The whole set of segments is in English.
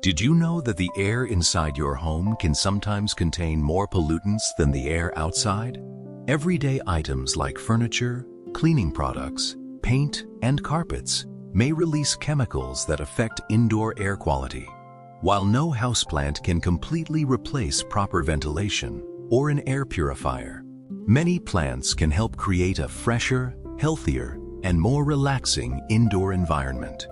Did you know that the air inside your home can sometimes contain more pollutants than the air outside? Everyday items like furniture, cleaning products, paint, and carpets may release chemicals that affect indoor air quality. While no houseplant can completely replace proper ventilation or an air purifier, many plants can help create a fresher, healthier, and more relaxing indoor environment.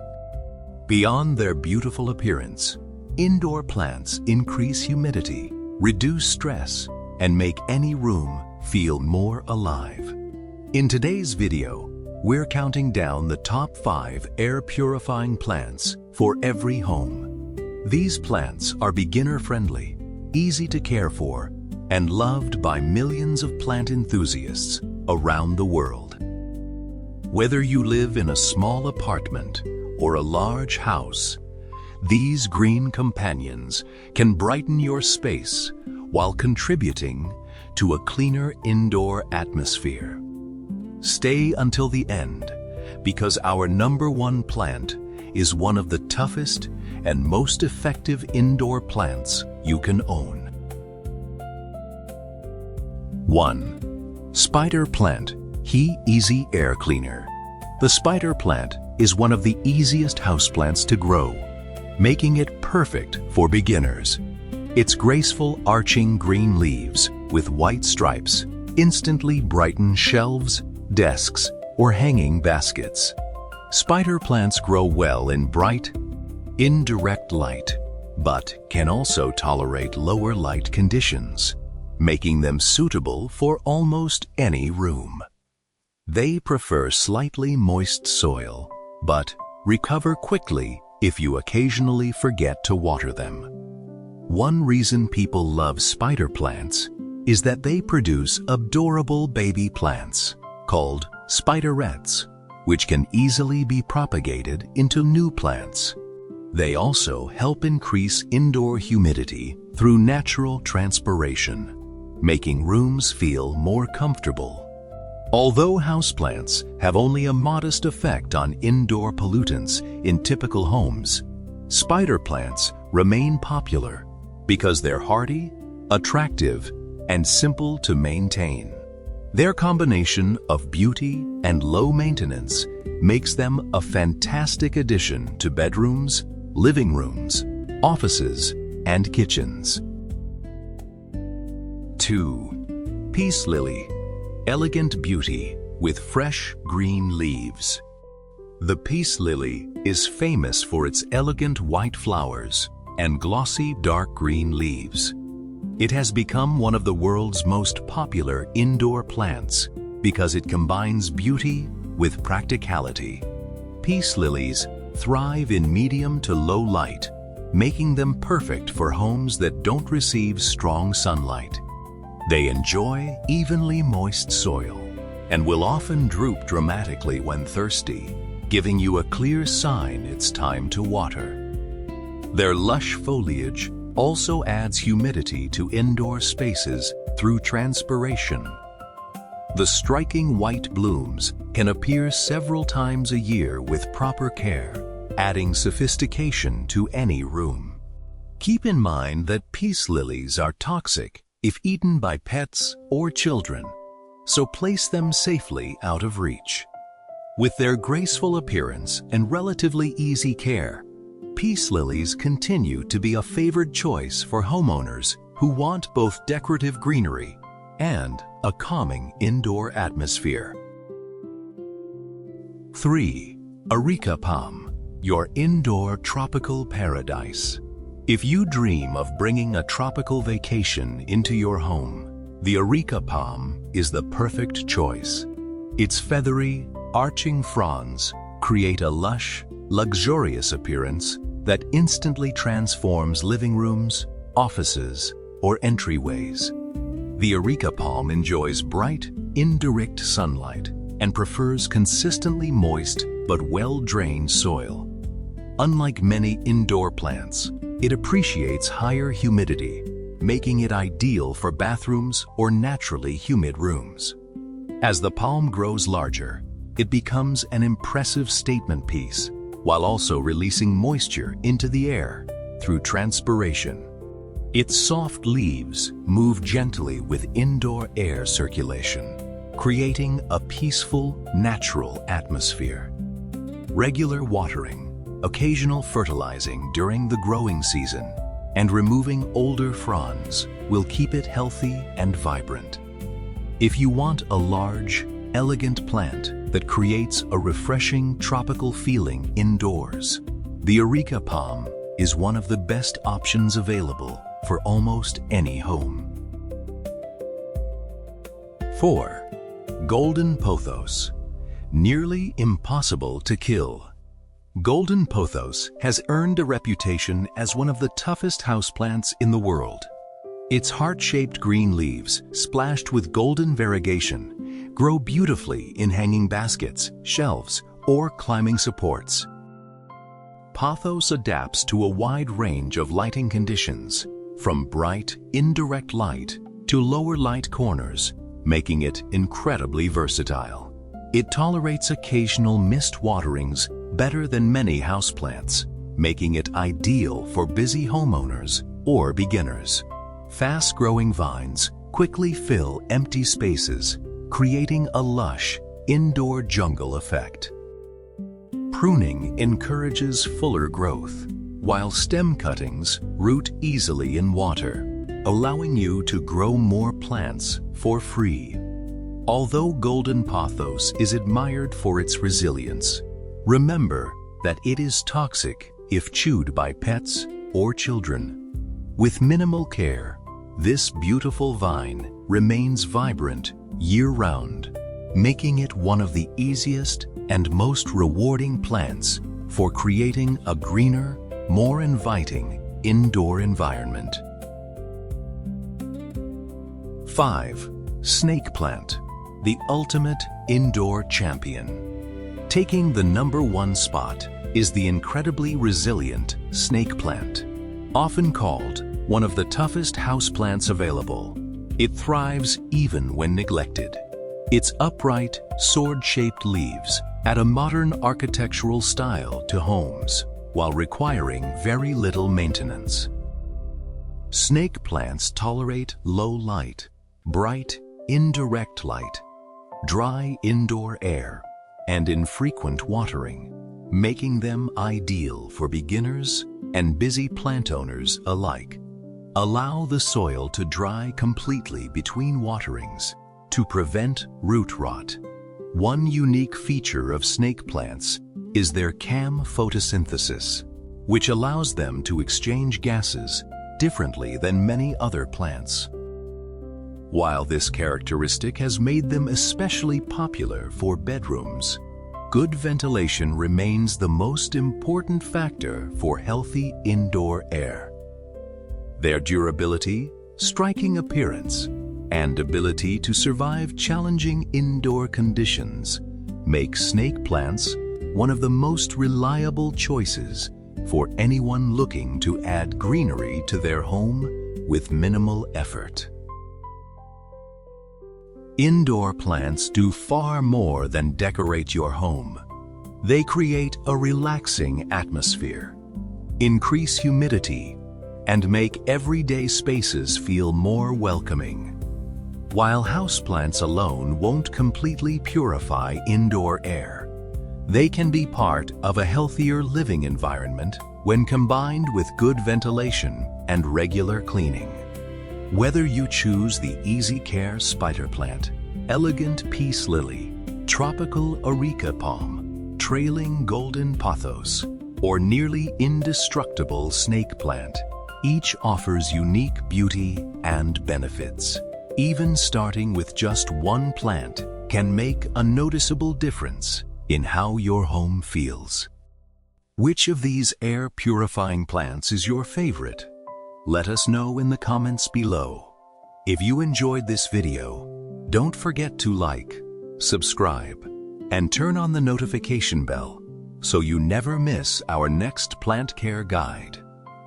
Beyond their beautiful appearance, indoor plants increase humidity, reduce stress, and make any room feel more alive. In today's video, we're counting down the top 5 air-purifying plants for every home. These plants are beginner-friendly, easy to care for, and loved by millions of plant enthusiasts around the world. Whether you live in a small apartment or a large house, these green companions can brighten your space while contributing to a cleaner indoor atmosphere. Stay until the end, because our #1 plant is one of the toughest and most effective indoor plants you can own. 1. Spider Plant Easy Air Cleaner. The spider plant is one of the easiest houseplants to grow, making it perfect for beginners. Its graceful arching green leaves with white stripes instantly brighten shelves, desks, or hanging baskets. Spider plants grow well in bright, indirect light, but can also tolerate lower light conditions, making them suitable for almost any room. They prefer slightly moist soil, but recover quickly if you occasionally forget to water them. One reason people love spider plants is that they produce adorable baby plants called spiderettes, which can easily be propagated into new plants. They also help increase indoor humidity through natural transpiration, making rooms feel more comfortable. Although houseplants have only a modest effect on indoor pollutants in typical homes, spider plants remain popular because they're hardy, attractive, and simple to maintain. Their combination of beauty and low maintenance makes them a fantastic addition to bedrooms, living rooms, offices, and kitchens. 2. Peace Lily. Elegant beauty with fresh green leaves. The peace lily is famous for its elegant white flowers and glossy dark green leaves. It has become one of the world's most popular indoor plants because it combines beauty with practicality. Peace lilies thrive in medium to low light, making them perfect for homes that don't receive strong sunlight. They enjoy evenly moist soil and will often droop dramatically when thirsty, giving you a clear sign it's time to water. Their lush foliage also adds humidity to indoor spaces through transpiration. The striking white blooms can appear several times a year with proper care, adding sophistication to any room. Keep in mind that peace lilies are toxic if eaten by pets or children, so place them safely out of reach. With their graceful appearance and relatively easy care, peace lilies continue to be a favored choice for homeowners who want both decorative greenery and a calming indoor atmosphere. 3. Areca Palm, your indoor tropical paradise. If you dream of bringing a tropical vacation into your home, the Areca Palm is the perfect choice. Its feathery, arching fronds create a lush, luxurious appearance that instantly transforms living rooms, offices, or entryways. The Areca Palm enjoys bright, indirect sunlight and prefers consistently moist but well-drained soil. Unlike many indoor plants, it appreciates higher humidity, making it ideal for bathrooms or naturally humid rooms. As the palm grows larger, it becomes an impressive statement piece, while also releasing moisture into the air, through transpiration. Its soft leaves move gently with indoor air circulation, creating a peaceful, natural atmosphere. Regular watering, occasional fertilizing during the growing season, and removing older fronds will keep it healthy and vibrant. If you want a large, elegant plant that creates a refreshing tropical feeling indoors, the Areca Palm is one of the best options available for almost any home. 4. Golden Pothos. Nearly impossible to kill. Golden Pothos has earned a reputation as one of the toughest houseplants in the world. Its heart-shaped green leaves, splashed with golden variegation, grow beautifully in hanging baskets, shelves, or climbing supports. Pothos adapts to a wide range of lighting conditions, from bright, indirect light to lower light corners, making it incredibly versatile. It tolerates occasional mist waterings better than many houseplants, making it ideal for busy homeowners or beginners. Fast-growing vines quickly fill empty spaces, creating a lush, indoor jungle effect. Pruning encourages fuller growth, while stem cuttings root easily in water, allowing you to grow more plants for free. Although golden pothos is admired for its resilience, remember that it is toxic if chewed by pets or children. With minimal care, this beautiful vine remains vibrant year-round, making it one of the easiest and most rewarding plants for creating a greener, more inviting indoor environment. 5. Snake plant, the ultimate indoor champion. Taking the #1 spot is the incredibly resilient snake plant. Often called one of the toughest houseplants available, it thrives even when neglected. Its upright, sword-shaped leaves add a modern architectural style to homes while requiring very little maintenance. Snake plants tolerate low light, bright, indirect light, dry indoor air, and infrequent watering, making them ideal for beginners and busy plant owners alike. Allow the soil to dry completely between waterings to prevent root rot. One unique feature of snake plants is their CAM photosynthesis, which allows them to exchange gases differently than many other plants. While this characteristic has made them especially popular for bedrooms, good ventilation remains the most important factor for healthy indoor air. Their durability, striking appearance, and ability to survive challenging indoor conditions make snake plants one of the most reliable choices for anyone looking to add greenery to their home with minimal effort. Indoor plants do far more than decorate your home. They create a relaxing atmosphere, increase humidity, and make everyday spaces feel more welcoming. While houseplants alone won't completely purify indoor air, they can be part of a healthier living environment when combined with good ventilation and regular cleaning. Whether you choose the easy care spider plant, elegant peace lily, tropical Areca palm, trailing golden pothos, or nearly indestructible snake plant, each offers unique beauty and benefits. Even starting with just one plant can make a noticeable difference in how your home feels. Which of these air-purifying plants is your favorite? Let us know in the comments below. If you enjoyed this video, don't forget to like, subscribe, and turn on the notification bell so you never miss our next plant care guide,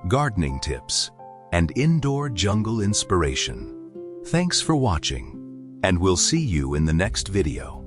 gardening tips, and indoor jungle inspiration. Thanks for watching, and we'll see you in the next video.